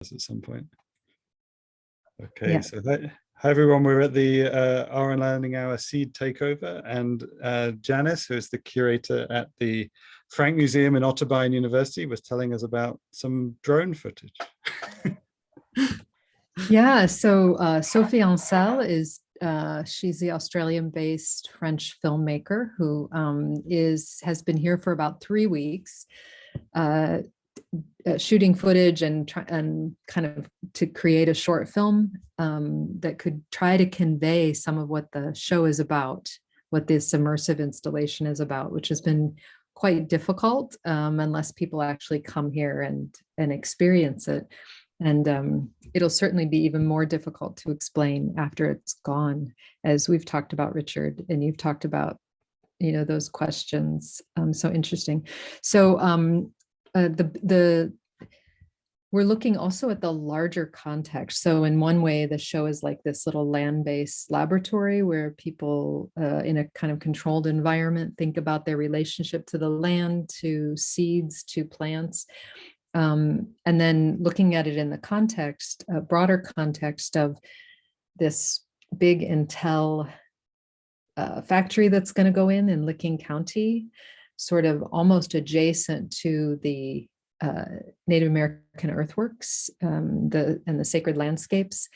at some point. Okay, Yeah. so hi everyone. We're at the our Unlearning Hour Seed Takeover, and Janice, who is the curator at the Frank Museum in Otterbein University, was telling us about some drone footage. Yeah, so Sophie Ancel is she's the Australian-based French filmmaker who has been here for about 3 weeks, shooting footage and kind of to create a short film that could try to convey some of what the show is about, what this immersive installation is about, which has been quite difficult unless people actually come here and experience it. And it'll certainly be even more difficult to explain after it's gone, as we've talked about, Richard, and you've talked about, those questions. So interesting. So we're looking also at the larger context. So in one way, the show is like this little land-based laboratory where people in a kind of controlled environment think about their relationship to the land, to seeds, to plants. And then looking at it in the context, a broader context of this big Intel factory that's going to go in Licking County, sort of almost adjacent to the Native American earthworks and the sacred landscapes.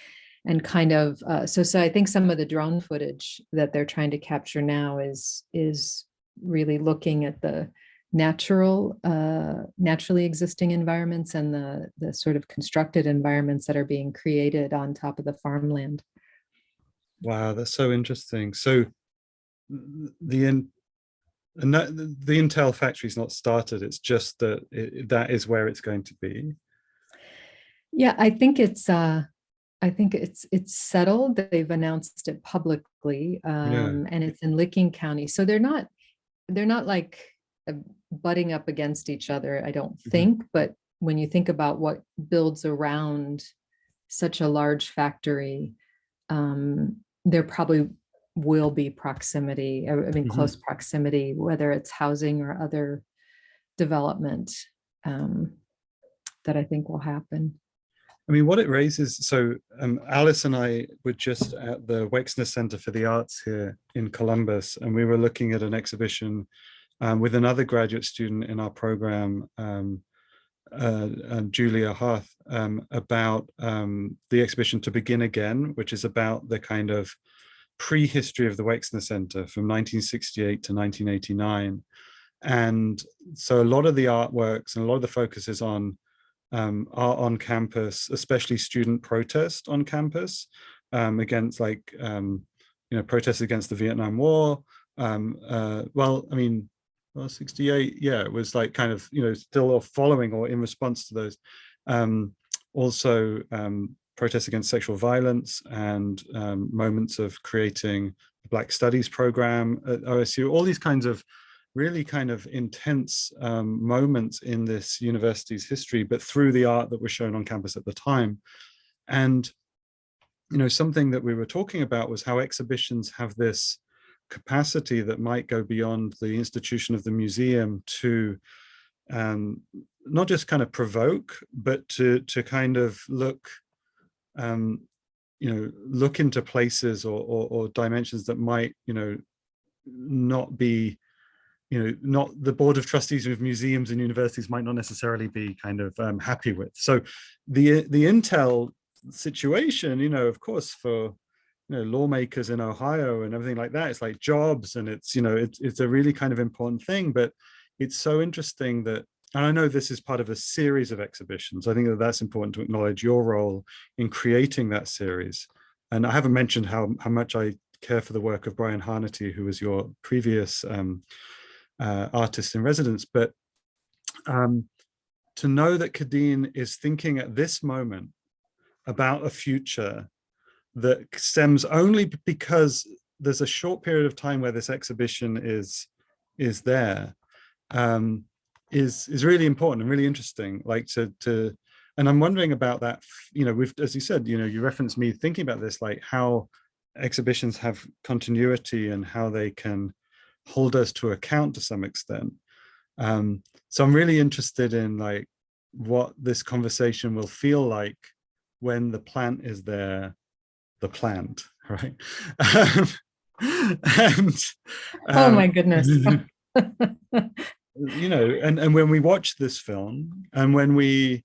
And kind of, so I think some of the drone footage that they're trying to capture now is really looking at the naturally existing environments and the sort of constructed environments that are being created on top of the farmland. Wow, that's so interesting. So the Intel factory is not started. It's just that that is where it's going to be. Yeah, I think it's settled. They've announced it publicly, and it's in Licking County. So they're not like butting up against each other, I don't think. But when you think about what builds around such a large factory, there probably will be proximity, close proximity, whether it's housing or other development that I think will happen. I mean, what it raises, so Alice and I were just at the Wexner Center for the Arts here in Columbus, and we were looking at an exhibition with another graduate student in our program, Julia Harth, about the exhibition To Begin Again, which is about the kind of prehistory of the Wexner Center from 1968 to 1989. And so a lot of the artworks and a lot of the focus is on art on campus, especially student protest on campus against protests against the Vietnam War. 68, yeah, it was like kind of, still following or in response to those. Also protests against sexual violence and moments of creating the Black Studies program at OSU, all these kinds of really kind of intense moments in this university's history, but through the art that was shown on campus at the time. And, something that we were talking about was how exhibitions have this capacity that might go beyond the institution of the museum to not just kind of provoke, but to kind of look into places or dimensions that might, not be, not the board of trustees of museums and universities might not necessarily be kind of happy with. So the Intel situation, of course, for lawmakers in Ohio and everything like that, it's like jobs, and it's it's a really kind of important thing. But it's so interesting that, and I know this is part of a series of exhibitions, I think that that's important to acknowledge your role in creating that series. And I haven't mentioned how much I care for the work of Brian Harnety, who was your previous artist in residence. But to know that Kadeen is thinking at this moment about a future that stems only because there's a short period of time where this exhibition is there, is really important and really interesting. Like to and I'm wondering about that, as you said, you referenced me thinking about this, like how exhibitions have continuity and how they can hold us to account to some extent. So I'm really interested in like what this conversation will feel like when the plant is there, the plant, right? And Oh um, my goodness. you know, and when we watch this film, and when we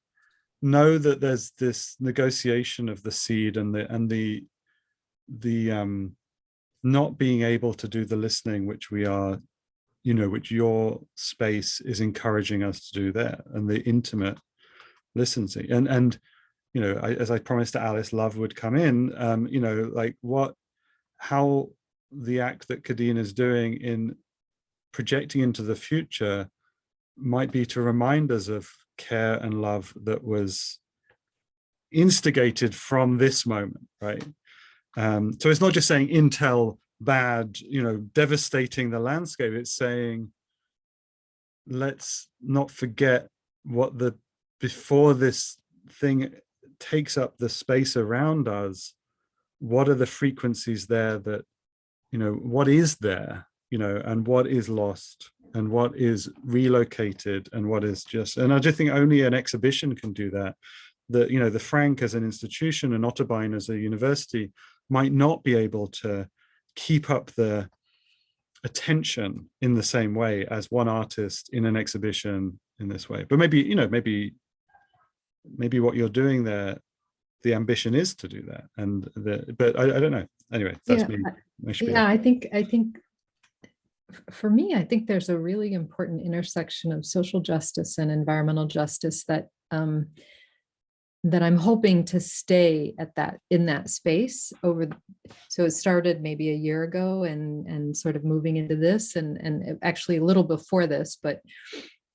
know that there's this negotiation of the seed and the not being able to do the listening, which we are, you know, which your space is encouraging us to do there, and the intimate listening, and you know, as I promised to Alice, love would come in. You know, like how the act that Kadeen is doing in projecting into the future might be to remind us of care and love that was instigated from this moment, right? So it's not just saying Intel bad, you know, devastating the landscape. It's saying, let's not forget what the before this thing takes up the space around us, what are the frequencies there that, you know, what is there, you know, and what is lost and what is relocated and what is just, and I just think only an exhibition can do that. The, you know, the Frank as an institution and Otterbein as a university might not be able to keep up the attention in the same way as one artist in an exhibition in this way. But maybe, you know, maybe what you're doing there, the ambition is to do that. And but I don't know. Anyway, that's Yeah, me. yeah, I think for me, I think there's a really important intersection of social justice and environmental justice that that I'm hoping to stay at that, in that space over. So it started maybe a year ago and sort of moving into this and actually a little before this, but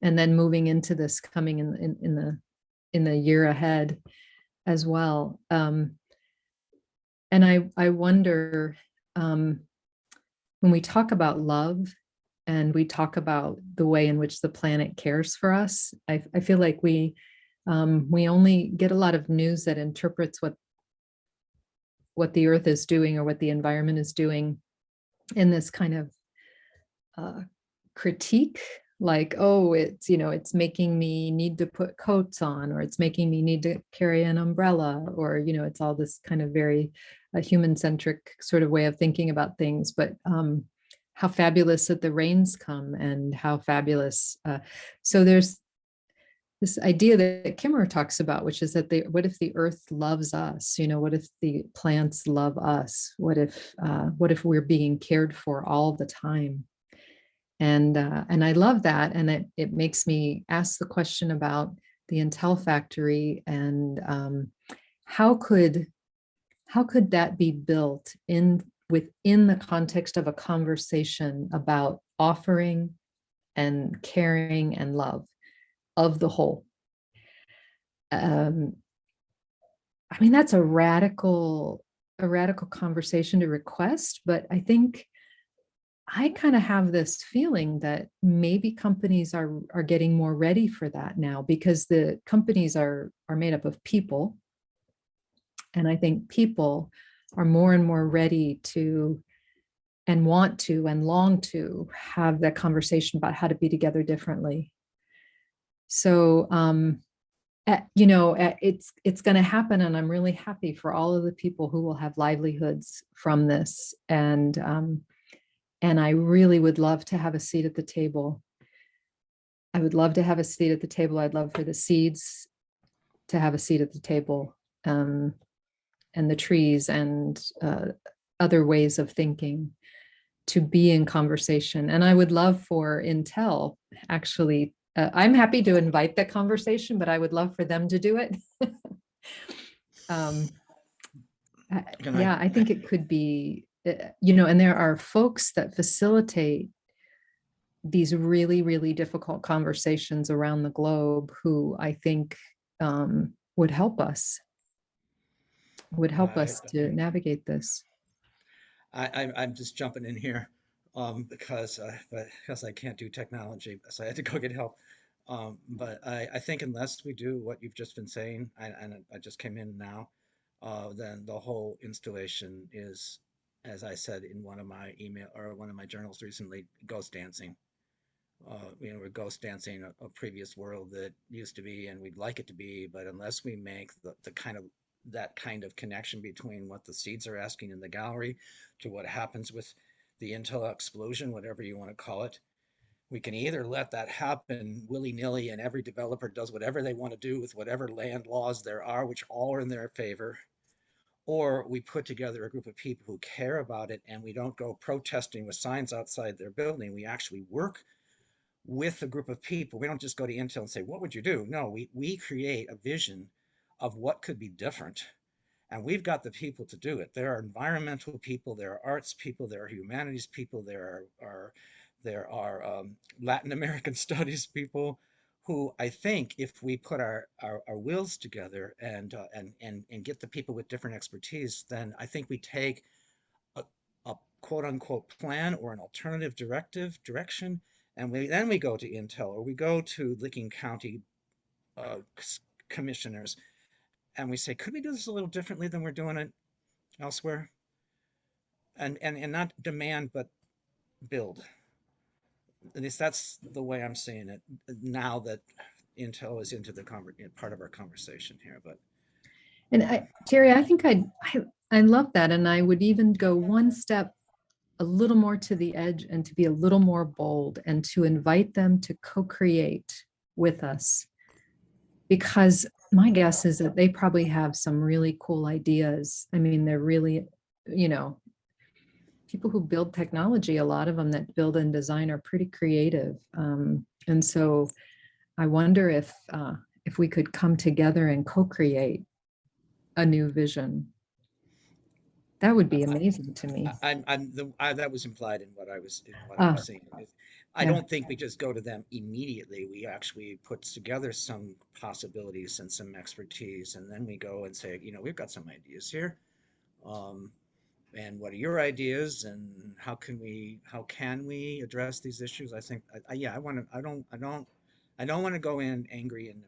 and then moving into this coming in the year ahead as well. And I wonder, when we talk about love and we talk about the way in which the planet cares for us, I feel like we only get a lot of news that interprets what the earth is doing or what the environment is doing in this kind of critique, like, oh, it's, you know, it's making me need to put coats on, or it's making me need to carry an umbrella, or, you know, it's all this kind of very human centric sort of way of thinking about things. But how fabulous that the rains come, and how fabulous. So there's this idea that Kimmer talks about, which is that what if the earth loves us? You know, what if the plants love us? What if we're being cared for all the time? And I love that, and it makes me ask the question about the Intel factory, and how could that be built in within the context of a conversation about offering and caring and love of the whole. I mean, that's a radical conversation to request, but I think I kind of have this feeling that maybe companies are getting more ready for that now, because the companies are made up of people, and I think people are more and more ready to and want to and long to have that conversation about how to be together differently. So you know, it's going to happen, and I'm really happy for all of the people who will have livelihoods from this, and I really would love to have a seat at the table. I would love to have a seat at the table. I'd love for the seeds to have a seat at the table, and the trees and other ways of thinking to be in conversation. And I would love for Intel, actually, I'm happy to invite the conversation, but I would love for them to do it. Yeah, I think it could be, you know, and there are folks that facilitate these really, really difficult conversations around the globe who I think would help us to navigate this. I'm just jumping in here because I can't do technology, so I had to go get help. But I think unless we do what you've just been saying, and I just came in now, then the whole installation is, as I said in one of my email or one of my journals recently, ghost dancing. we're ghost dancing a previous world that used to be and we'd like it to be, but unless we make that kind of connection between what the seeds are asking in the gallery to what happens with the Intel explosion, whatever you want to call it, we can either let that happen willy-nilly and every developer does whatever they want to do with whatever land laws there are, which all are in their favor, or we put together a group of people who care about it and we don't go protesting with signs outside their building. We actually work with a group of people. We don't just go to Intel and say, what would you do? No, we create a vision of what could be different. And we've got the people to do it. There are environmental people, there are arts people, there are humanities people, there are Latin American studies people who I think if we put our wills together and get the people with different expertise, then I think we take a quote unquote plan or an alternative direction, and then we go to Intel or we go to Licking County uh, commissioners and we say, could we do this a little differently than we're doing it elsewhere? And not demand, but build. At least that's the way I'm seeing it now that Intel is into the part of our conversation here. But And Terry, I think I love that. And I would even go one step a little more to the edge and to be a little more bold and to invite them to co-create with us. Because my guess is that they probably have some really cool ideas. I mean, they're really, people who build technology, a lot of them that build and design are pretty creative. And so I wonder if we could come together and co-create a new vision. That would be amazing to me. That was implied in what I was saying. I don't think we just go to them immediately. We actually put together some possibilities and some expertise, and then we go and say, we've got some ideas here. And what are your ideas, and how can we address these issues? I think, I don't want to go in angry and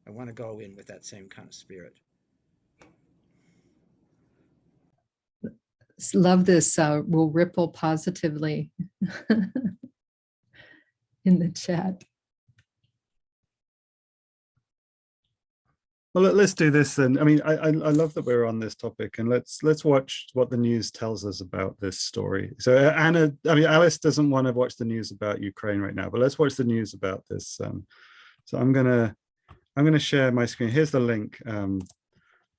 I want to go in with that same kind of spirit. Love this. Will ripple positively in the chat. Well, let's do this then. I mean, I love that we're on this topic, and let's watch what the news tells us about this story. So Alice doesn't want to watch the news about Ukraine right now, but let's watch the news about this. So I'm gonna share my screen. Here's the link.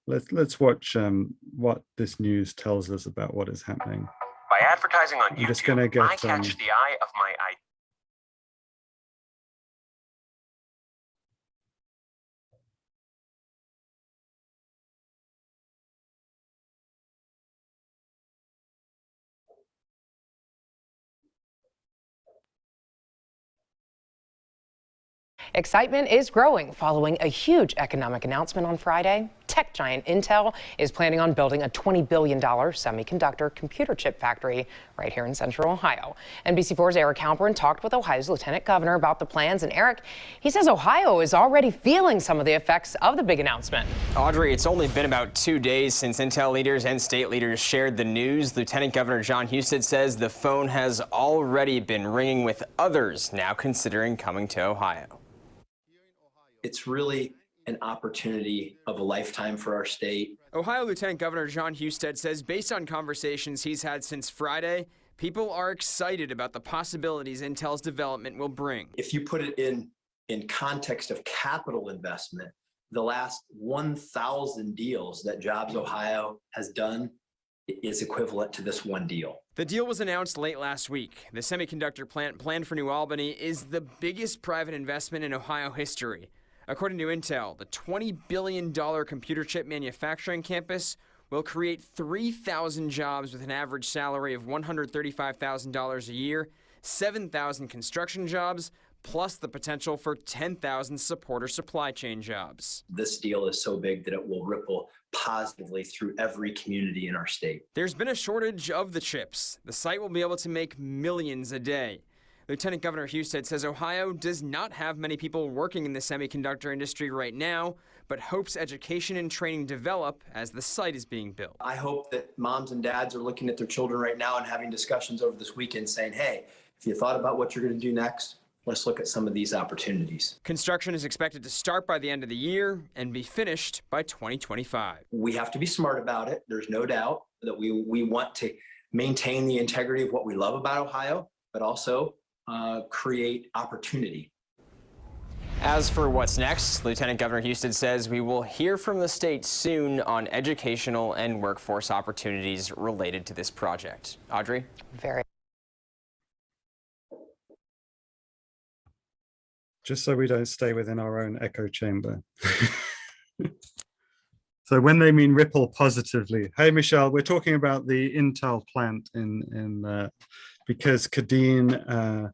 Let's watch what this news tells us about what is happening. By advertising on YouTube, just gonna get, I catch the eye of my eye. Excitement is growing following a huge economic announcement on Friday. Tech giant Intel is planning on building a $20 billion semiconductor computer chip factory right here in Central Ohio. NBC4's Eric Halpern talked with Ohio's Lieutenant Governor about the plans. And Eric, he says Ohio is already feeling some of the effects of the big announcement. Audrey, it's only been about 2 days since Intel leaders and state leaders shared the news. Lieutenant Governor John Husted says the phone has already been ringing with others now considering coming to Ohio. It's really an opportunity of a lifetime for our state. Ohio Lieutenant Governor John Husted says based on conversations he's had since Friday, people are excited about the possibilities Intel's development will bring. If you put it in context of capital investment, the last 1,000 deals that Jobs Ohio has done is equivalent to this one deal. The deal was announced late last week. The semiconductor plant planned for New Albany is the biggest private investment in Ohio history. According to Intel, the $20 billion computer chip manufacturing campus will create 3,000 jobs with an average salary of $135,000 a year, 7,000 construction jobs, plus the potential for 10,000 supporter supply chain jobs. This deal is so big that it will ripple positively through every community in our state. There's been a shortage of the chips. The site will be able to make millions a day. Lieutenant Governor Husted says Ohio does not have many people working in the semiconductor industry right now, but hopes education and training develop as the site is being built. I hope that moms and dads are looking at their children right now and having discussions over this weekend saying, hey, if you thought about what you're going to do next, let's look at some of these opportunities. Construction is expected to start by the end of the year and be finished by 2025. We have to be smart about it. There's no doubt that we want to maintain the integrity of what we love about Ohio, but also create opportunity. As for what's next, Lieutenant Governor Houston says we will hear from the state soon on educational and workforce opportunities related to this project. Audrey? Very. Just so we don't stay within our own echo chamber. So when they mean ripple positively, hey, Michelle, we're talking about the Intel plant because Kadeen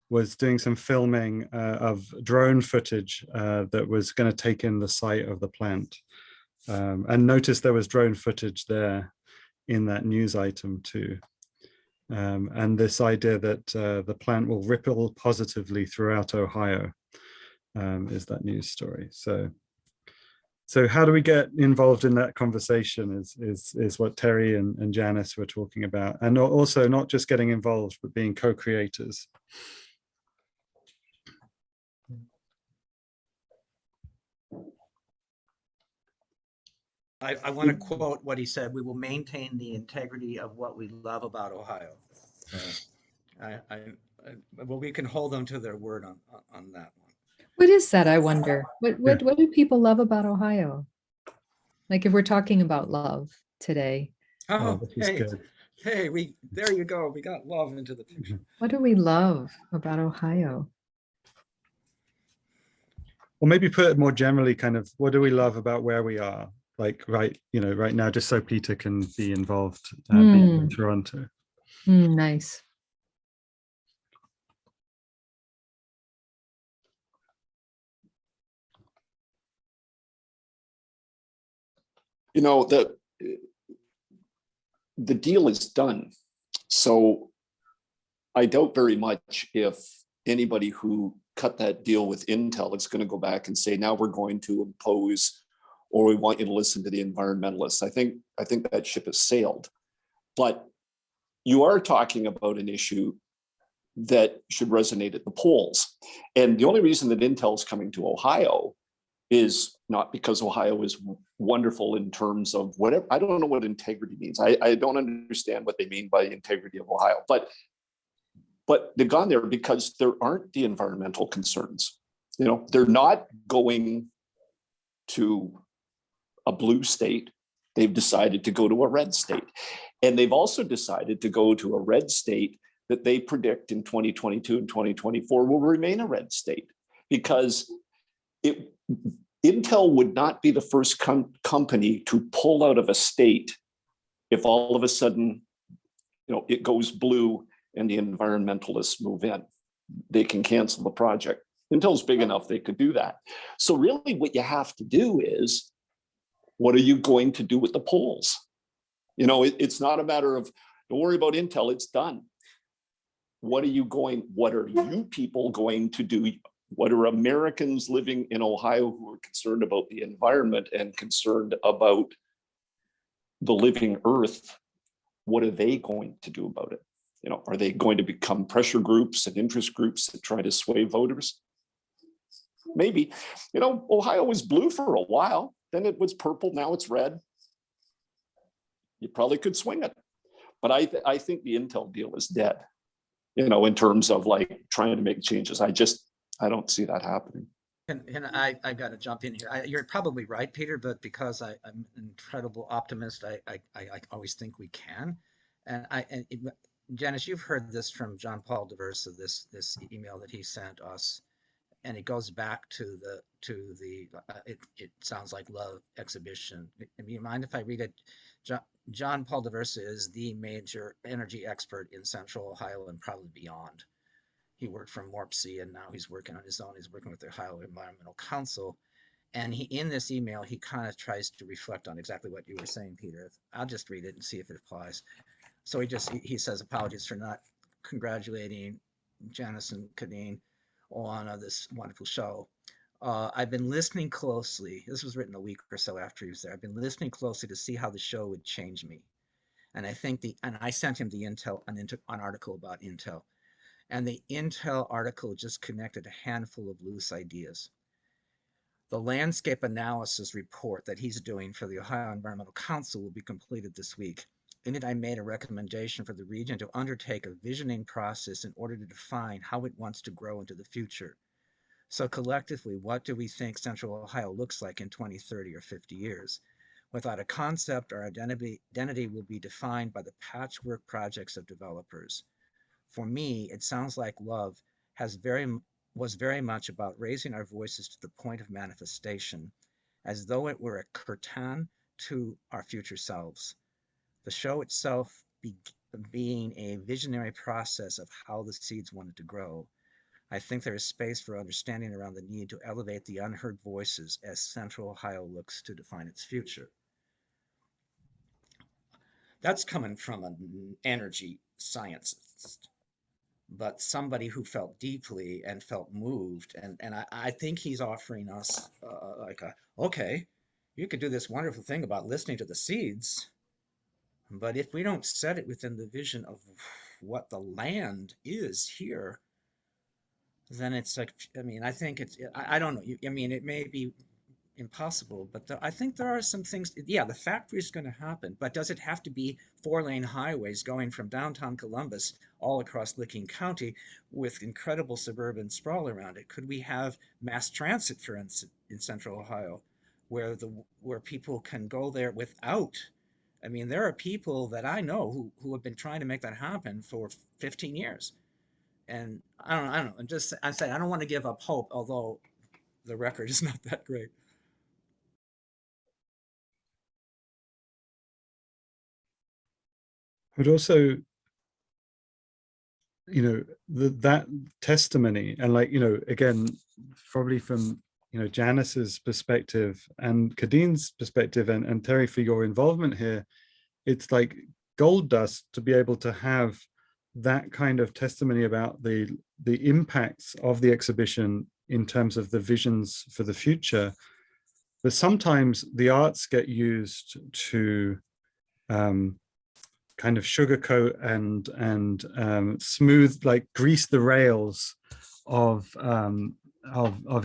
was doing some filming of drone footage that was going to take in the site of the plant. And notice there was drone footage there in that news item too. And this idea that the plant will ripple positively throughout Ohio is that news story. So how do we get involved in that conversation is what Terry and Janice were talking about. And also not just getting involved, but being co-creators. I want to quote what he said: "We will maintain the integrity of what we love about Ohio." Well, we can hold them to their word on that one. What is that, I wonder? What do people love about Ohio? Like if we're talking about love today. Oh, this is good. Hey, there you go. We got love into the picture. What do we love about Ohio? Or maybe put it more generally, kind of, what do we love about where we are? Like right now, just so Peter can be involved being in Toronto. Nice. You know, the deal is done. So I doubt very much if anybody who cut that deal with Intel is going to go back and say, now we're going to impose, or we want you to listen to the environmentalists. I think that ship has sailed. But you are talking about an issue that should resonate at the polls. And the only reason that Intel is coming to Ohio is not because Ohio is wonderful in terms of whatever. I don't know what integrity means. I don't understand what they mean by integrity of Ohio, but they've gone there because there aren't the environmental concerns. You know, they're not going to a blue state. They've decided to go to a red state. And they've also decided to go to a red state that they predict in 2022 and 2024 will remain a red state, because Intel would not be the first company to pull out of a state if all of a sudden, it goes blue and the environmentalists move in. They can cancel the project. Intel's big enough, they could do that. So really what you have to do is, what are you going to do with the polls? It's not a matter of, don't worry about Intel, it's done. What are you people going to do? What are Americans living in Ohio who are concerned about the environment and concerned about the living earth? What are they going to do about it? Are they going to become pressure groups and interest groups that try to sway voters? Maybe. Ohio was blue for a while, then it was purple, now it's red. You probably could swing it. But I think the Intel deal is dead, in terms of like trying to make changes. I don't see that happening. And I got to jump in here. You're probably right, Peter, but because I'm an incredible optimist, I always think we can. And Janice, you've heard this from John Paul DeVersa, this email that he sent us, and it goes back to the it sounds like love exhibition. Do you mind if I read it? John Paul DeVersa is the major energy expert in Central Ohio and probably beyond. He worked for MORPC, and now he's working on his own. He's working with the Ohio Environmental Council. And in this email, he kind of tries to reflect on exactly what you were saying, Peter. I'll just read it and see if it applies. So he says, apologies for not congratulating Janice and Kadeen on this wonderful show. I've been listening closely. This was written a week or so after he was there. I've been listening closely to see how the show would change me. And I think and I sent him an article about Intel. And the Intel article just connected a handful of loose ideas. The landscape analysis report that he's doing for the Ohio Environmental Council will be completed this week. In it, I made a recommendation for the region to undertake a visioning process in order to define how it wants to grow into the future. So collectively, what do we think Central Ohio looks like in 20, 30, or 50 years? Without a concept, our identity will be defined by the patchwork projects of developers. For me, it sounds like love was very much about raising our voices to the point of manifestation, as though it were a curtain to our future selves. The show itself being a visionary process of how the seeds wanted to grow. I think there is space for understanding around the need to elevate the unheard voices as Central Ohio looks to define its future. That's coming from an energy scientist, but somebody who felt deeply and felt moved. And I think he's offering us okay, you could do this wonderful thing about listening to the seeds, but if we don't set it within the vision of what the land is here, then it's like, I mean, I think I don't know. I mean, it may be impossible, but I think there are some things. Yeah, the factory is going to happen, but does it have to be 4-lane highways going from downtown Columbus all across Licking County with incredible suburban sprawl around it? Could we have mass transit, for instance, in Central Ohio, where people can go there without? I mean, there are people that I know who have been trying to make that happen for 15 years. And I don't know. I said I don't want to give up hope, although the record is not that great. But also, you know, that testimony, and like, you know, again, probably from, you know, Janice's perspective and Kadeen's perspective, and Terry, for your involvement here, it's like gold dust to be able to have that kind of testimony about the impacts of the exhibition in terms of the visions for the future. But sometimes the arts get used to kind of sugarcoat and smooth, like grease the rails of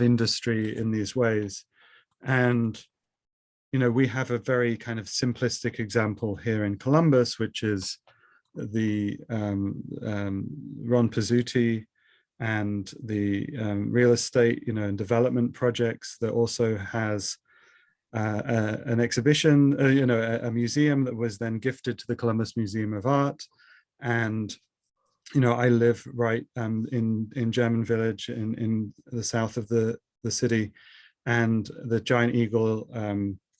industry in these ways. And you know, we have a very kind of simplistic example here in Columbus, which is the Ron Pizzuti and the real estate, you know, and development projects that also has an exhibition, you know, a museum that was then gifted to the Columbus Museum of Art. And, you know, I live right in German Village in the south of the city, and the Giant Eagle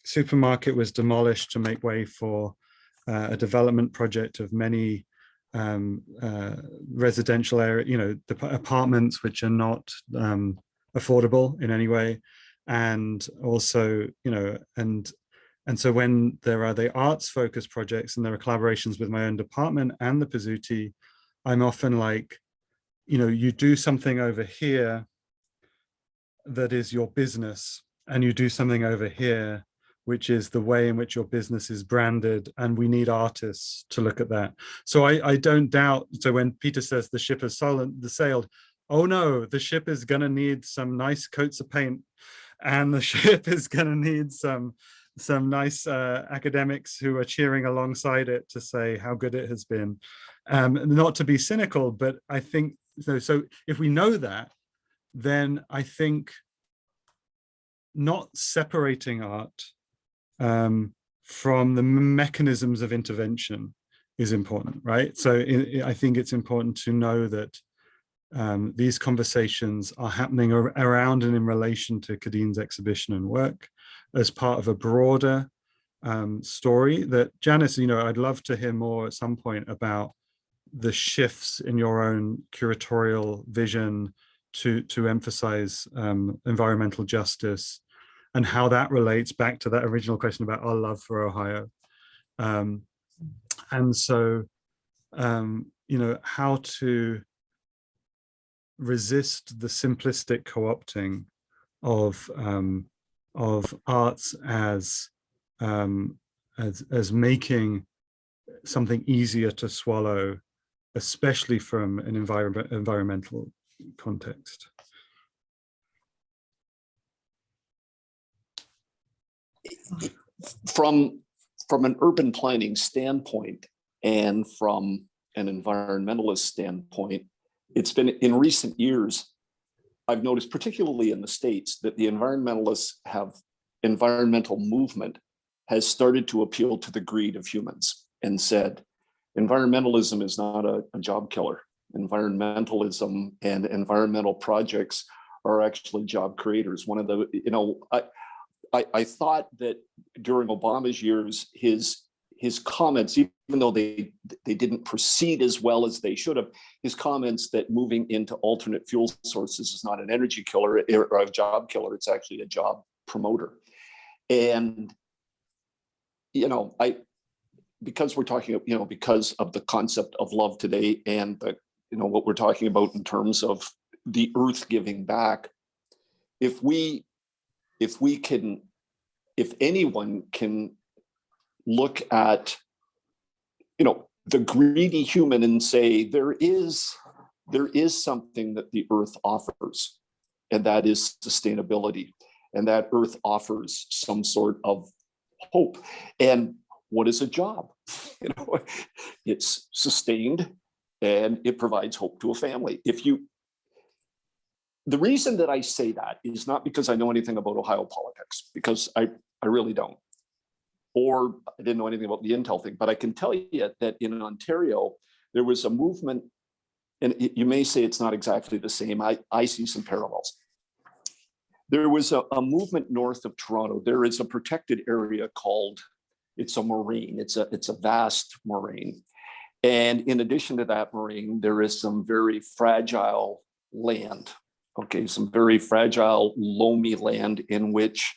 supermarket was demolished to make way for a development project of many residential area, you know, apartments which are not affordable in any way. And also, you know, and so when there are the arts focused projects and there are collaborations with my own department and the Pizzuti, I'm often like, you know, you do something over here that is your business, and you do something over here which is the way in which your business is branded, and we need artists to look at that. So I don't doubt, so when Peter says the ship has sailed, oh no, the ship is going to need some nice coats of paint, and the ship is going to need some nice academics who are cheering alongside it to say how good it has been. Not to be cynical, but I think, so if we know that, then I think not separating art from the mechanisms of intervention is important, right? So I think it's important to know that these conversations are happening around and in relation to Kadeen's exhibition and work as part of a broader story that, Janice, you know, I'd love to hear more at some point about the shifts in your own curatorial vision to emphasize environmental justice, and how that relates back to that original question about our love for Ohio. And so, you know, how to resist the simplistic co-opting of arts as making something easier to swallow especially from an environmental context. From an urban planning standpoint and from an environmentalist standpoint, it's been in recent years, I've noticed, particularly in the States, that the environmental movement has started to appeal to the greed of humans and said, environmentalism is not a job killer. Environmentalism and environmental projects are actually job creators. One of the, I thought that during Obama's years, his comments, even though they didn't proceed as well as they should have, his comments that moving into alternate fuel sources is not an energy killer or a job killer, it's actually a job promoter. And, because we're talking, because of the concept of love today and the, what we're talking about in terms of the earth giving back, if anyone can look at, the greedy human and say, there is something that the earth offers, and that is sustainability. And that earth offers some sort of hope. And what is a job? It's sustained and it provides hope to a family. The reason that I say that is not because I know anything about Ohio politics, because I really don't, or I didn't know anything about the Intel thing, but I can tell you that in Ontario, there was a movement, and you may say it's not exactly the same. I see some parallels. There was a movement north of Toronto. There is a protected area called, it's a moraine. It's a vast moraine. And in addition to that moraine, there is some very fragile land. Okay, some very fragile, loamy land in which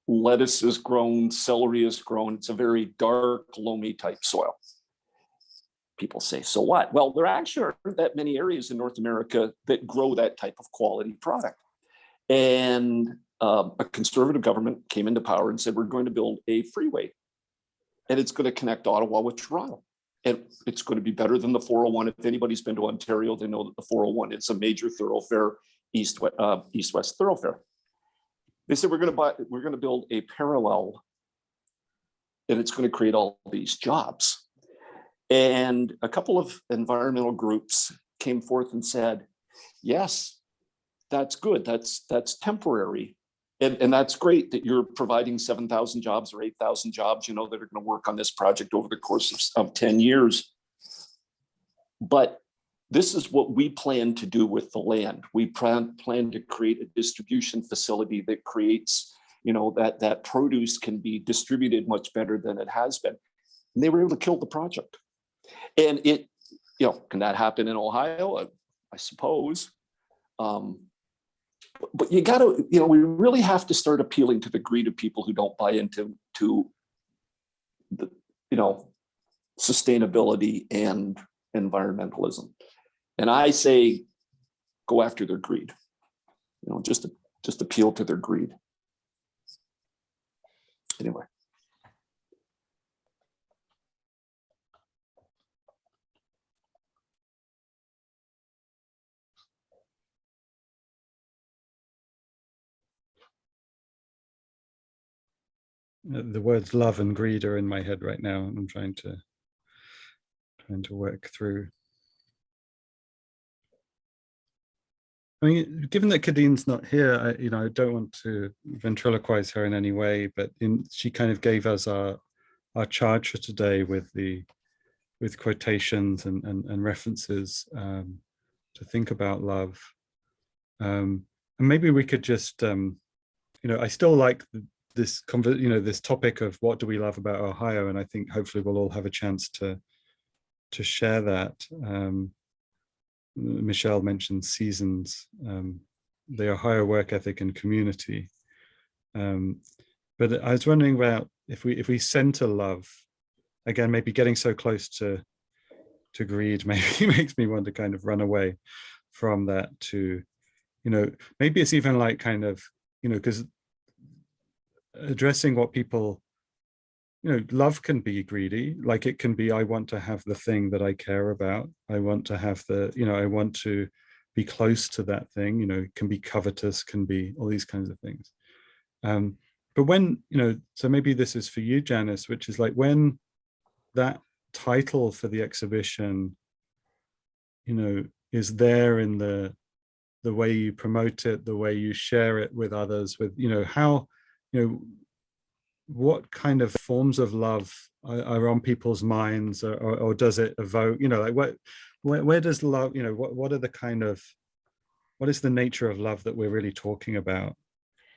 lettuce is grown, celery is grown. It's a very dark, loamy type soil. People say, so what? Well, there actually aren't that many areas in North America that grow that type of quality product. And a conservative government came into power and said, we're going to build a freeway. And it's going to connect Ottawa with Toronto. And it's going to be better than the 401. If anybody's been to Ontario, they know that the 401, it's a major thoroughfare, east-west thoroughfare. They said, we're going to build a parallel, and it's going to create all these jobs. And a couple of environmental groups came forth and said, yes, that's good. That's temporary. And that's great that you're providing 7,000 jobs or 8,000 jobs, that are going to work on this project over the course of 10 years. But this is what we plan to do with the land. We plan to create a distribution facility that creates, that produce can be distributed much better than it has been. And they were able to kill the project. And it, can that happen in Ohio? I suppose. But you got to, we really have to start appealing to the greed of people who don't buy into the, sustainability and environmentalism. And I say, go after their greed. Just appeal to their greed. Anyway. The words love and greed are in my head right now, and I'm trying to work through. I mean, given that Kadine's not here, I don't want to ventriloquize her in any way, but she kind of gave us our charge for today with quotations and references to think about love. And maybe we could just, I still like this topic of what do we love about Ohio, and I think hopefully we'll all have a chance to share that. Michelle mentioned seasons, the Ohio work ethic and community. But I was wondering about if we center love, again, maybe getting so close to greed maybe makes me want to kind of run away from that to, maybe it's even like kind of, because addressing what people love can be greedy. Like it can be, I want to have the thing that I care about. I want to have I want to be close to that thing. It can be covetous, can be all these kinds of things. But when, so maybe this is for you, Janice, which is like when that title for the exhibition, is there in the way you promote it, the way you share it with others, with, how, what kind of forms of love are on people's minds, or does it evoke, like where does love, what are the kind of, what is the nature of love that we're really talking about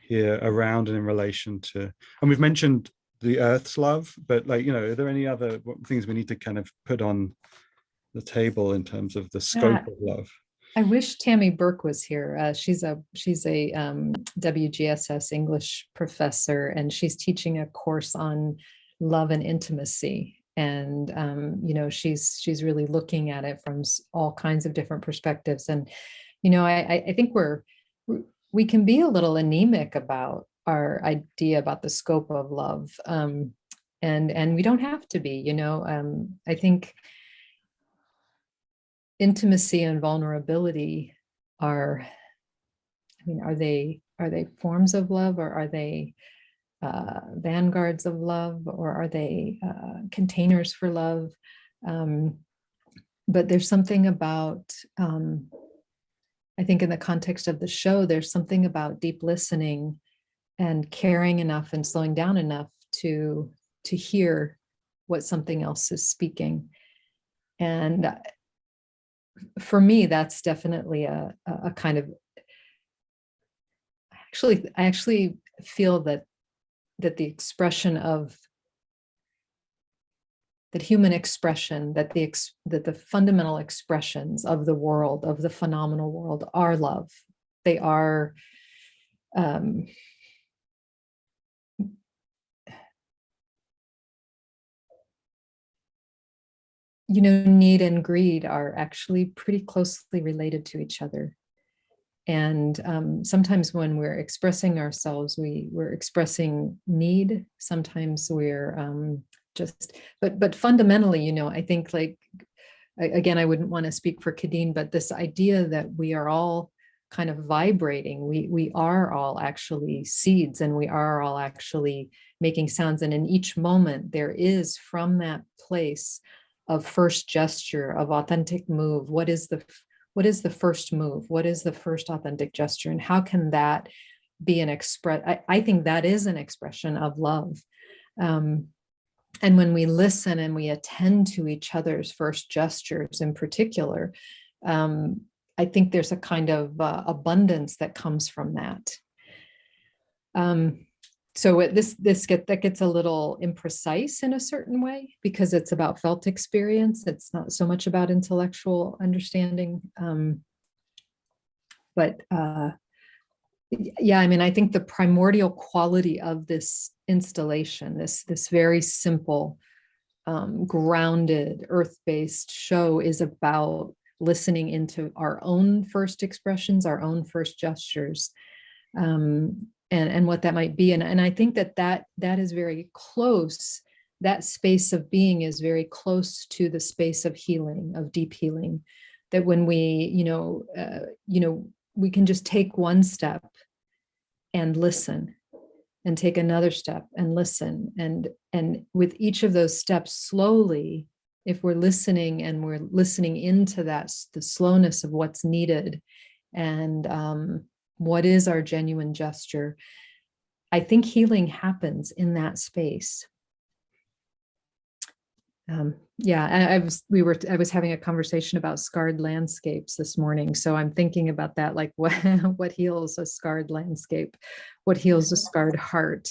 here around and in relation to, and we've mentioned the Earth's love, but like, are there any other things we need to kind of put on the table in terms of the scope of love? I wish Tammy Burke was here. She's a WGSS English professor, and she's teaching a course on love and intimacy. And she's really looking at it from all kinds of different perspectives. And I think we can be a little anemic about our idea about the scope of love, and we don't have to be. I think intimacy and vulnerability are they forms of love, or are they vanguards of love, or are they containers for love? But there's something about, I think in the context of the show, there's something about deep listening and caring enough and slowing down enough to hear what something else is speaking. And for me, that's definitely a kind of, I actually feel that the expression of that human expression, that the fundamental expressions of the world, of the phenomenal world, are love. They are need and greed are actually pretty closely related to each other. And sometimes when we're expressing ourselves, we're expressing need. Sometimes we're but fundamentally, I think, like, again, I wouldn't want to speak for Kadeen, but this idea that we are all kind of vibrating, we are all actually seeds, and we are all actually making sounds. And in each moment, there is, from that place of first gesture, of authentic move, what is the first move? What is the first authentic gesture? And how can that be an I think that is an expression of love. And when we listen and we attend to each other's first gestures in particular, I think there's a kind of abundance that comes from that. So that gets a little imprecise in a certain way, because it's about felt experience. It's not so much about intellectual understanding. Yeah, I think the primordial quality of this installation, this very simple, grounded, earth-based show, is about listening into our own first expressions, our own first gestures, and what that might be. And I think that is very close. That space of being is very close to the space of healing, of deep healing. That when we, we can just take one step and listen, and take another step and listen. And with each of those steps, slowly, if we're listening and we're listening into that, the slowness of what's needed, and what is our genuine gesture, I think healing happens in that space. I was having a conversation about scarred landscapes this morning. So I'm thinking about that, like what heals a scarred landscape? What heals a scarred heart?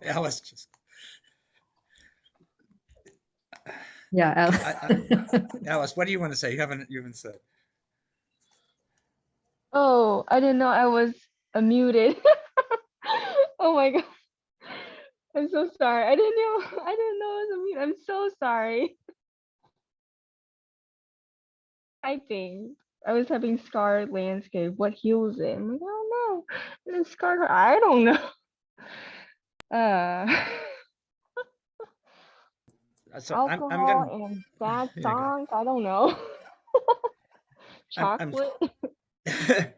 Alice just. Yeah. Alice, what do you want to say? You haven't said. Oh, I didn't know I was muted. Oh my God. I'm so sorry. I didn't know I was muted. I'm so sorry. I think I was having scarred landscape. What heals it? I'm like, I don't know. And then scarred, I don't know. Uh, So I'm gonna alcohol and sad yeah, go songs. I don't know. I'm Chocolate.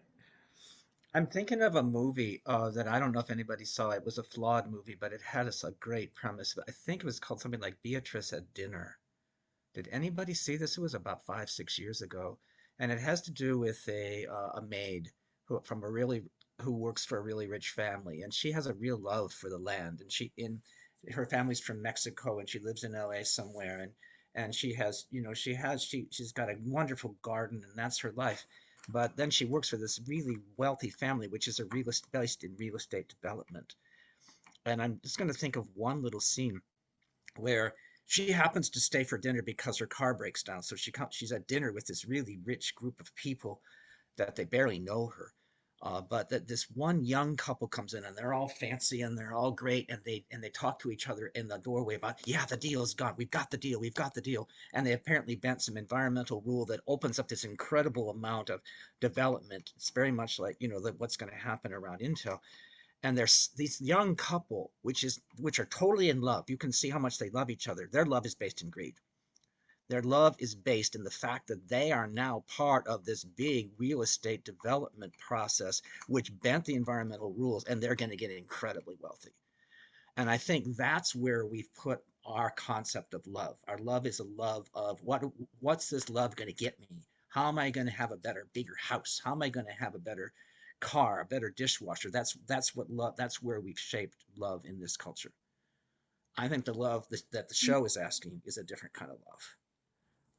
I'm thinking of a movie that I don't know if anybody saw. It was a flawed movie, but it had a great premise. But I think it was called something like Beatrice at Dinner. Did anybody see this? It was about 5, 6 years ago, and it has to do with a maid who works for a really rich family, and she has a real love for the land, and her family's from Mexico, and she lives in LA somewhere, and she has she's got a wonderful garden, and that's her life. But then she works for this really wealthy family, which is based in real estate development. And I'm just going to think of one little scene where she happens to stay for dinner because her car breaks down. So she's at dinner with this really rich group of people that they barely know her. But that this one young couple comes in and they're all fancy and they're all great and they talk to each other in the doorway about, yeah, the deal is gone, we've got the deal, and they apparently bent some environmental rule that opens up this incredible amount of development. It's very much like what's going to happen around Intel, and there's this young couple which are totally in love. You can see how much they love each other. Their love is based in greed. Their love is based in the fact that they are now part of this big real estate development process which bent the environmental rules, and they're going to get incredibly wealthy. And I think that's where we've put our concept of love. Our love is a love of what's this love going to get me? How am I going to have a better, bigger house? How am I going to have a better car, a better dishwasher? That's what love. That's where we've shaped love in this culture. I think the love that the show is asking is a different kind of love.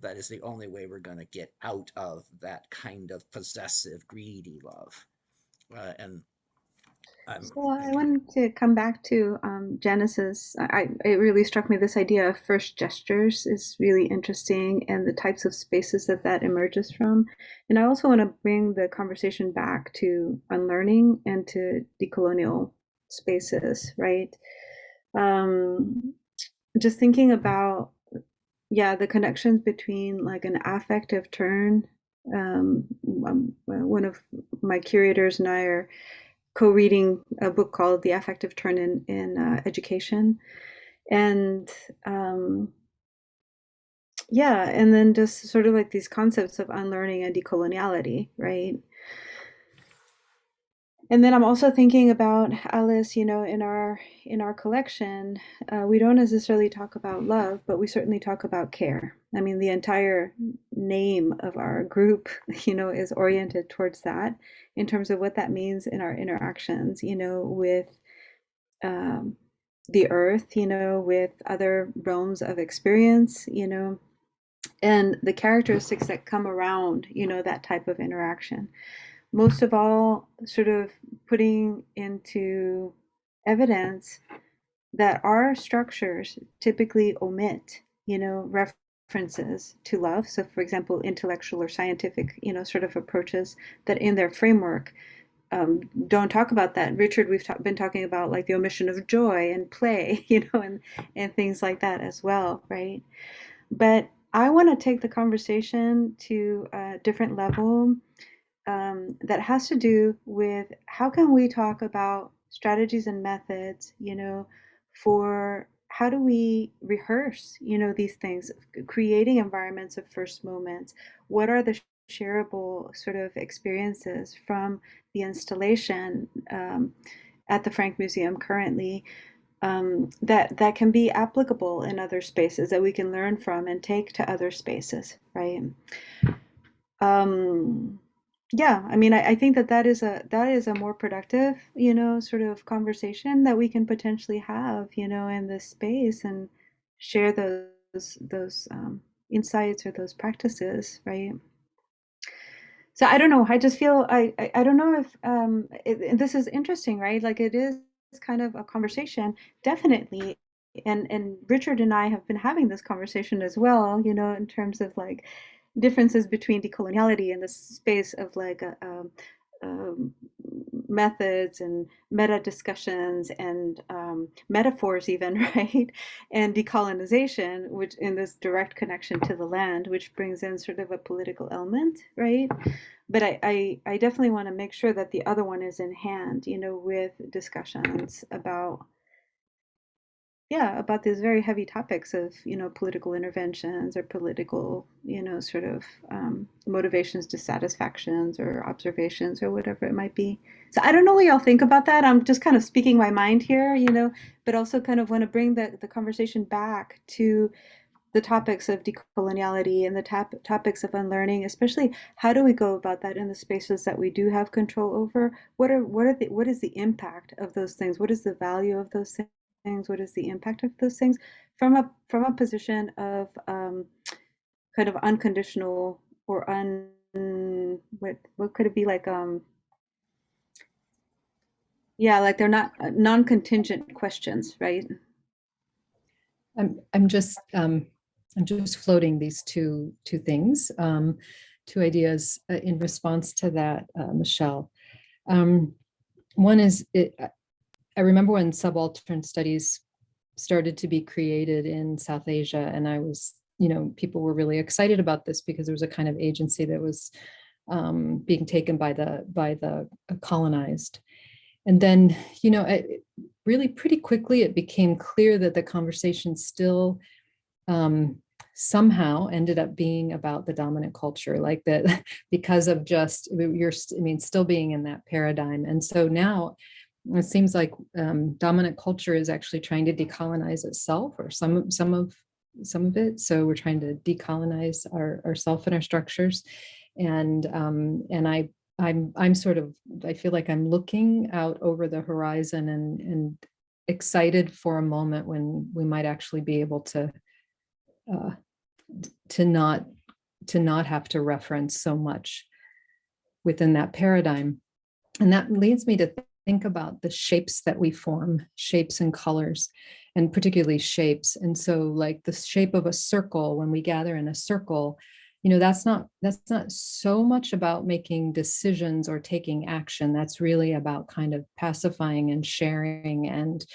That is the only way we're going to get out of that kind of possessive, greedy love. And I'm, So I wanted to come back to Genesis. It really struck me, this idea of first gestures is really interesting, and the types of spaces that emerges from. And I also want to bring the conversation back to unlearning and to decolonial spaces, right? Just thinking about, yeah, the connections between like an affective turn. One of my curators and I are co-reading a book called The Affective Turn in Education. And yeah, and then just sort of like these concepts of unlearning and decoloniality, right? And then I'm also thinking about, Alice, in our collection, we don't necessarily talk about love, but we certainly talk about care. I mean, the entire name of our group, is oriented towards that in terms of what that means in our interactions, with the earth, with other realms of experience, and the characteristics that come around, that type of interaction. Most of all, sort of putting into evidence that our structures typically omit, references to love. So, for example, intellectual or scientific, sort of approaches that in their framework don't talk about that. Richard, we've been talking about like the omission of joy and play, and things like that as well, right? But I want to take the conversation to a different level that has to do with how can we talk about strategies and methods, for how do we rehearse, these things, creating environments of first moments. What are the shareable sort of experiences from the installation at the Frank Museum currently that can be applicable in other spaces that we can learn from and take to other spaces, right? Yeah, I mean, I think that is a more productive, sort of conversation that we can potentially have, in this space and share those insights or those practices, right? So I don't know. I just feel I don't know if this is interesting, right? Like it is kind of a conversation, definitely. And Richard and I have been having this conversation as well, in terms of like differences between decoloniality and the space of like methods and meta discussions and metaphors even, right? And decolonization, which in this direct connection to the land, which brings in sort of a political element, right? But I definitely want to make sure that the other one is in hand, with discussions about yeah, about these very heavy topics of, political interventions or political, sort of motivations, dissatisfactions, or observations, or whatever it might be. So I don't know what y'all think about that. I'm just kind of speaking my mind here, but also kind of want to bring the conversation back to the topics of decoloniality and the topics of unlearning, especially how do we go about that in the spaces that we do have control over? What is the impact of those things? What is the value of those things? What is the impact of those things from a position of kind of unconditional or what could it be like yeah, like they're not non-contingent questions, right? I'm just floating these two things, two ideas in response to that, Michelle. One is I remember when subaltern studies started to be created in South Asia, and I was, people were really excited about this because there was a kind of agency that was being taken by the colonized. And then, really pretty quickly, it became clear that the conversation still somehow ended up being about the dominant culture, like that, because of just, still being in that paradigm. And so now it seems like dominant culture is actually trying to decolonize itself, or some of it. So we're trying to decolonize ourself and our structures. And I'm sort of, I feel like I'm looking out over the horizon and excited for a moment when we might actually be able to not have to reference so much within that paradigm. And that leads me to think about the shapes that we form, shapes and colors, and particularly shapes. And so like the shape of a circle, when we gather in a circle, that's not so much about making decisions or taking action. That's really about kind of pacifying and sharing and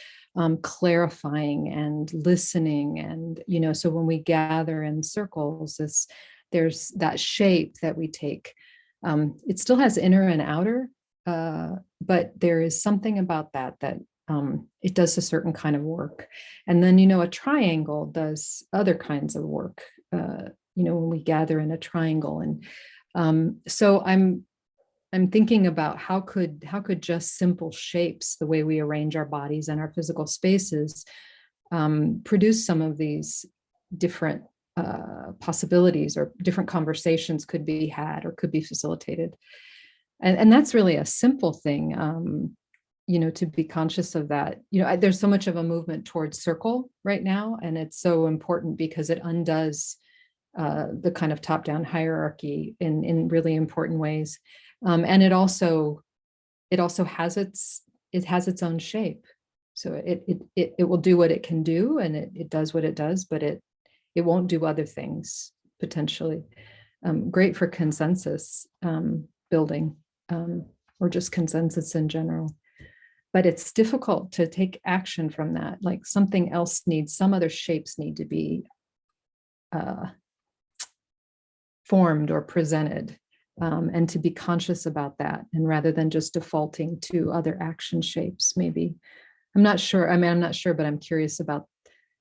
clarifying and listening. And, so when we gather in circles, there's that shape that we take. It still has inner and outer, but there is something about that it does a certain kind of work. And then, a triangle does other kinds of work, when we gather in a triangle. And so I'm thinking about how could just simple shapes, the way we arrange our bodies and our physical spaces, produce some of these different possibilities, or different conversations could be had or could be facilitated. And that's really a simple thing, to be conscious of that. There's so much of a movement towards circle right now, and it's so important because it undoes the kind of top-down hierarchy in really important ways. And it also has its own shape. So it will do what it can do, and it does what it does, but it won't do other things potentially. Great for consensus building, or just consensus in general. But it's difficult to take action from that. Like something else some other shapes need to be formed or presented, and to be conscious about that, and rather than just defaulting to other action shapes. Maybe I'm not sure, but I'm curious about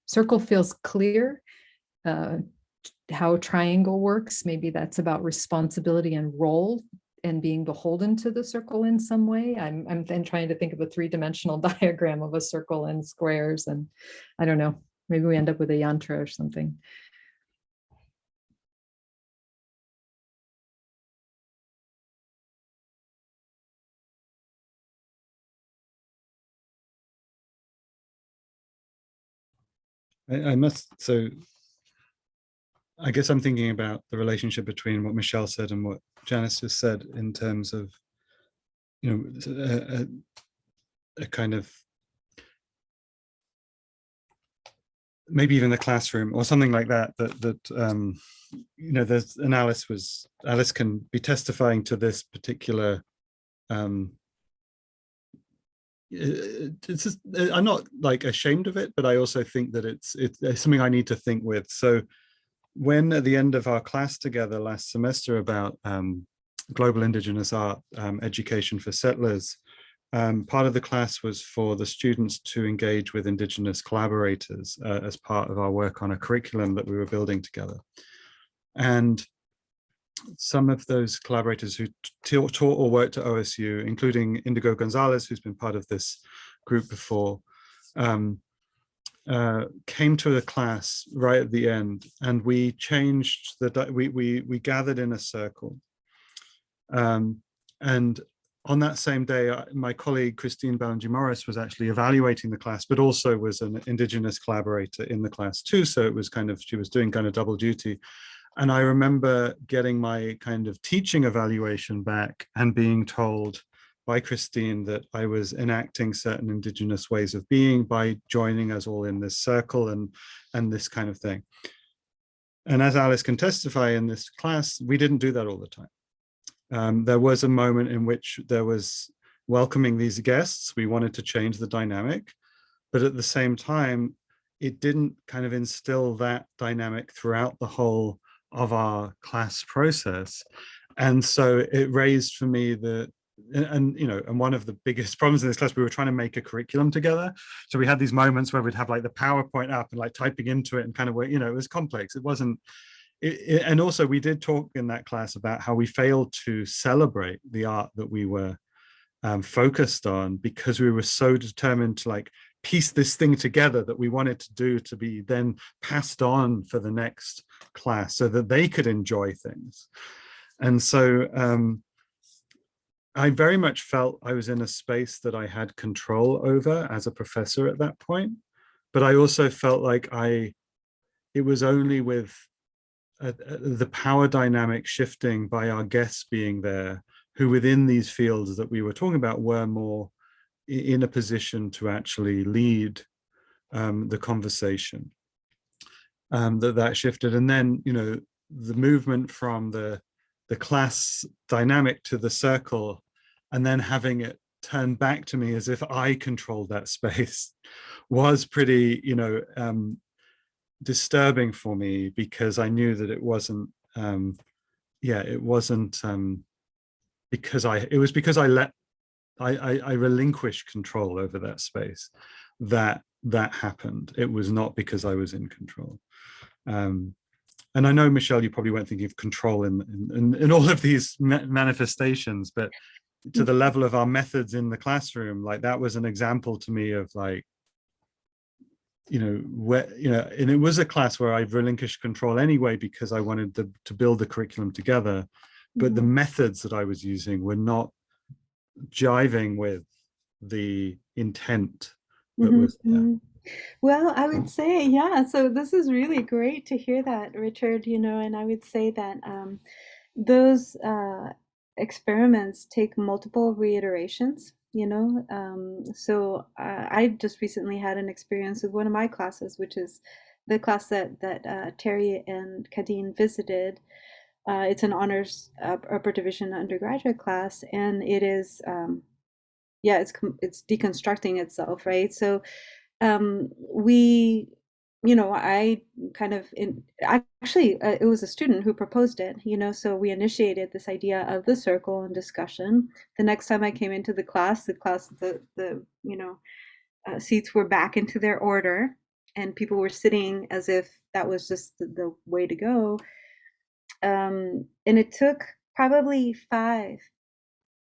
circle. Feels clear. How triangle works, maybe that's about responsibility and role and being beholden to the circle in some way. I'm then trying to think of a three-dimensional diagram of a circle and squares, and I don't know, maybe we end up with a yantra or something. So I guess I'm thinking about the relationship between what Michelle said and what Janice just said, in terms of, a kind of, maybe even the classroom or something like that, there's Alice can be testifying to this particular, it's just, I'm not like ashamed of it, but I also think that it's something I need to think with. So when at the end of our class together last semester about global Indigenous art education for settlers, part of the class was for the students to engage with Indigenous collaborators as part of our work on a curriculum that we were building together. And some of those collaborators who taught or worked at OSU, including Indigo Gonzalez, who's been part of this group before, came to the class right at the end, and we changed we gathered in a circle. And on that same day, my colleague Christine Ballinger-Morris was actually evaluating the class, but also was an Indigenous collaborator in the class too. So it was kind of, she was doing kind of double duty. And I remember getting my kind of teaching evaluation back and being told by Christine that I was enacting certain Indigenous ways of being by joining us all in this circle and this kind of thing. And as Alice can testify, in this class, we didn't do that all the time. There was a moment in which there was welcoming these guests. We wanted to change the dynamic, but at the same time, it didn't kind of instill that dynamic throughout the whole of our class process. And so it raised for me and one of the biggest problems in this class, we were trying to make a curriculum together. So we had these moments where we'd have like the PowerPoint up and like typing into it and kind of, it was complex. It wasn't, and also we did talk in that class about how we failed to celebrate the art that we were focused on because we were so determined to like piece this thing together that we wanted to do to be then passed on for the next class so that they could enjoy things. And so I very much felt I was in a space that I had control over as a professor at that point, but I also felt like it was only with the power dynamic shifting by our guests being there, who within these fields that we were talking about were more in a position to actually lead the conversation, that shifted. And then, the movement from the class dynamic to the circle, and then having it turn back to me as if I controlled that space was pretty, disturbing for me, because I knew that it wasn't, it was because I relinquished control over that space that happened. It was not because I was in control. And I know, Michelle, you probably weren't thinking of control in all of these manifestations, but to the level of our methods in the classroom, like that was an example to me of like, and it was a class where I relinquished control anyway, because I wanted to build the curriculum together, but the methods that I was using were not jiving with the intent that was there. Well, I would say, yeah, so this is really great to hear that, Richard, and I would say that those experiments take multiple reiterations, so I just recently had an experience with one of my classes, which is the class that Terry and Kadeen visited. It's an honors upper division undergraduate class, and it is, it's deconstructing itself, right? So I kind of it was a student who proposed it, so we initiated this idea of the circle and discussion. The next time I came into the seats were back into their order, and people were sitting as if that was just the way to go. And it took probably 5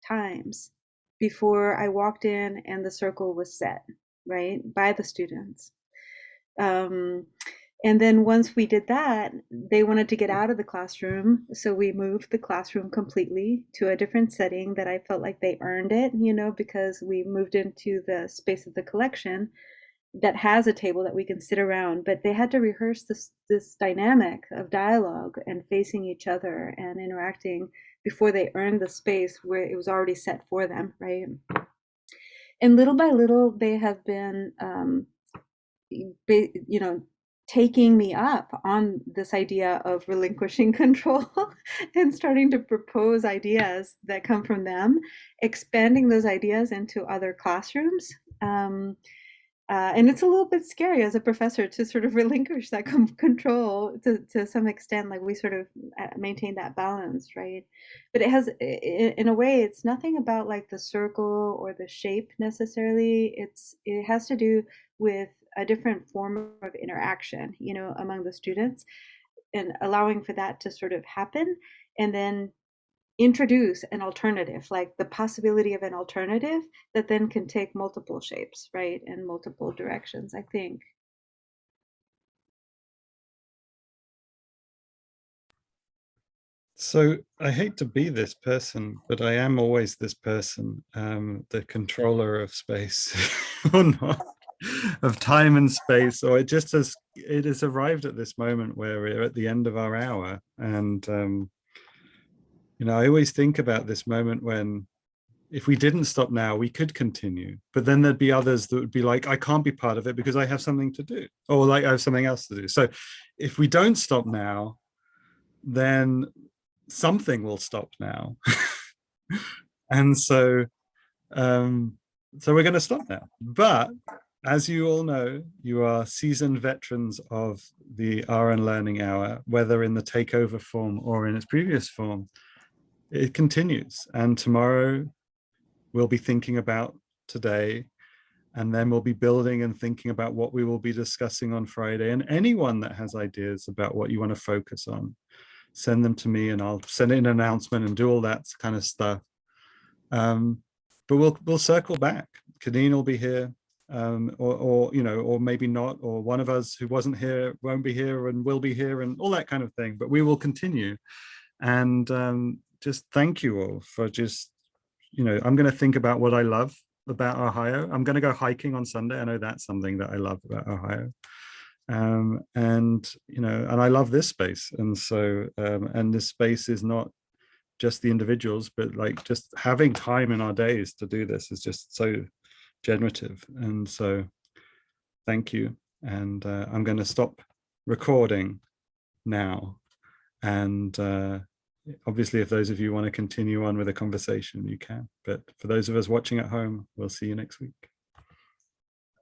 times before I walked in and the circle was set, right, by the students. And then once we did that, they wanted to get out of the classroom. So we moved the classroom completely to a different setting that I felt like they earned it, because we moved into the space of the collection that has a table that we can sit around. But they had to rehearse this dynamic of dialogue and facing each other and interacting before they earned the space where it was already set for them, right? And little by little, they have been taking me up on this idea of relinquishing control and starting to propose ideas that come from them, expanding those ideas into other classrooms. and it's a little bit scary as a professor to sort of relinquish that control to some extent. Like we sort of maintain that balance, right? But it has, in a way, it's nothing about like the circle or the shape necessarily. It has to do with a different form of interaction, you know, among the students, and allowing for that to sort of happen, and then introduce an alternative, like the possibility of an alternative that then can take multiple shapes, right, and multiple directions, I think. So I hate to be this person, but I am always this person, the controller of space or not, of time and space. Or it has arrived at this moment where we're at the end of our hour. And, you know, I always think about this moment when if we didn't stop now, we could continue. But then there'd be others that would be like, I can't be part of it because I have something to do, or like I have something else to do. So if we don't stop now, then something will stop now. And so we're going to stop now. But as you all know, you are seasoned veterans of the Unlearning Hour, whether in the takeover form or in its previous form. It continues, and tomorrow we'll be thinking about today, and then we'll be building and thinking about what we will be discussing on Friday. And anyone that has ideas about what you want to focus on, send them to me and I'll send in an announcement and do all that kind of stuff. But we'll circle back. Kadeen will be here, or you know, or maybe not, or one of us who wasn't here won't be here and will be here, and all that kind of thing. But we will continue. And just thank you all for just, you know, I'm going to think about what I love about Ohio. I'm going to go hiking on Sunday. I know that's something that I love about Ohio. And you know, and I love this space, and so and this space is not just the individuals, but like just having time in our days to do this is just so generative. And so thank you. And I'm going to stop recording now, and obviously if those of you want to continue on with a conversation, you can, but for those of us watching at home, we'll see you next week.